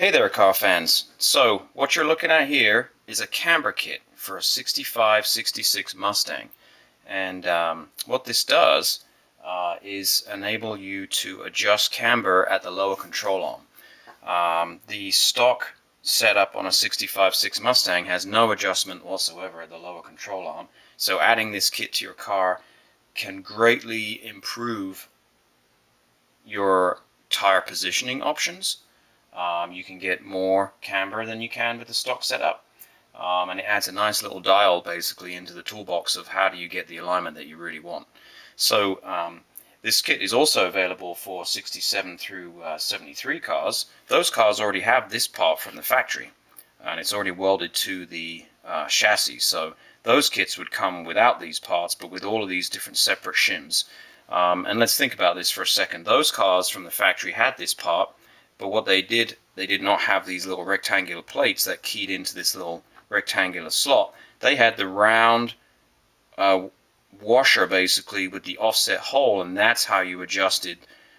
Hey there, car fans. So, what you're looking at here is a camber kit for a 65-66 Mustang. And what this does is enable you to adjust camber at the lower control arm. The stock setup on a 65-6 Mustang has no adjustment whatsoever at the lower control arm. So adding this kit to your car can greatly improve your tire positioning options. You can get more camber than you can with the stock setup, and it adds a nice little dial basically into the toolbox of how do you get the alignment that you really want. So this kit is also available for 67 through 73 cars. Those cars already have this part from the factory, and it's already welded to the chassis. So those kits would come without these parts, but with all of these different separate shims. And let's think about this for a second. Those cars from the factory had this part, but what they did not have these little rectangular plates that keyed into this little rectangular slot. They had the round washer basically with the offset hole, and that's how you adjusted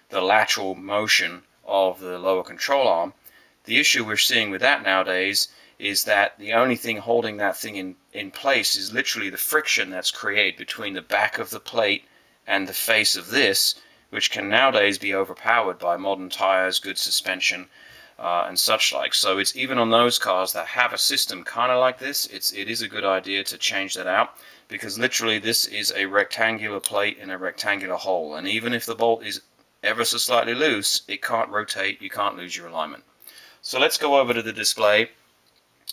the lateral motion of the lower control arm. The issue we're seeing with that nowadays is that the only thing holding that thing in place is literally the friction that's created between the back of the plate and the face of this, which can nowadays be overpowered by modern tires, good suspension, and such like. So it's even on those cars that have a system kind of like this, it is a good idea to change that out, because literally this is a rectangular plate in a rectangular hole, and even if the bolt is ever so slightly loose, it can't rotate, you can't lose your alignment. So let's go over to the display.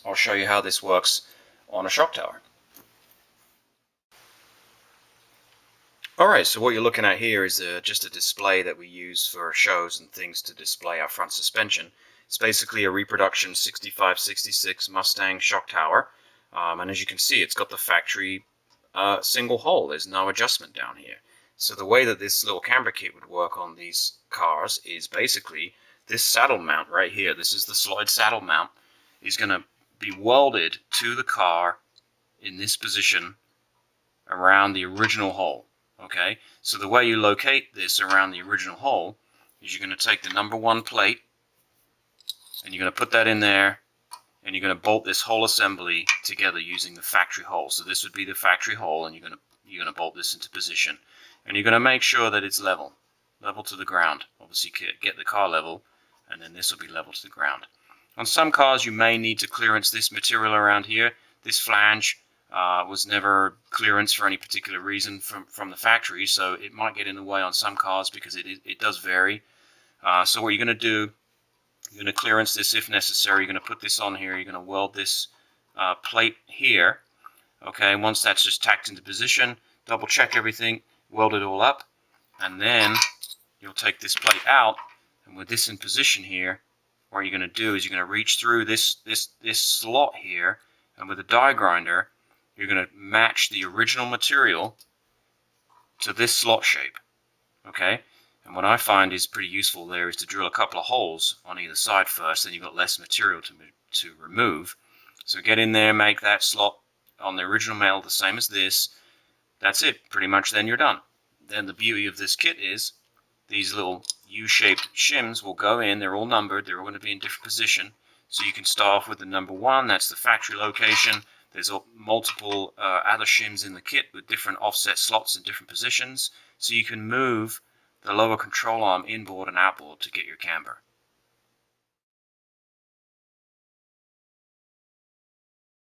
I'll show you how this works on a shock tower. Alright, so what you're looking at here is just a display that we use for shows and things to display our front suspension. It's basically a reproduction 65-66 Mustang shock tower, and as you can see, it's got the factory single hole. There's no adjustment down here. So the way that this little camber kit would work on these cars is basically this saddle mount right here. This is the slide saddle mount. Is going to be welded to the car in this position around the original hole. Okay, so the way you locate this around the original hole is you're going to take the number 1 plate and you're going to put that in there, and you're going to bolt this whole assembly together using the factory hole. So this would be the factory hole, and you're going to bolt this into position, and you're going to make sure that it's level to the ground. Obviously get the car level, and then this will be level to the ground. On some cars you may need to clearance this material around here. This flange was never clearance for any particular reason from the factory, so it might get in the way on some cars because it does vary. So what you're going to do, you're going to clearance this if necessary. You're going to put this on here. You're going to weld this plate here. Okay, once that's just tacked into position, double check everything, weld it all up, and then you'll take this plate out, and with this in position here, what you're going to do is you're going to reach through this slot here, and with a die grinder, you're going to match the original material to this slot shape. Okay, and what I find is pretty useful there is to drill a couple of holes on either side first, then you've got less material to remove. So get in there, make that slot on the original metal the same as this. That's it, pretty much. Then you're done. Then the beauty of this kit is these little U-shaped shims will go in. They're all numbered. They're all going to be in different position. So you can start off with the number 1. That's the factory location. There's multiple other shims in the kit with different offset slots in different positions. So you can move the lower control arm inboard and outboard to get your camber.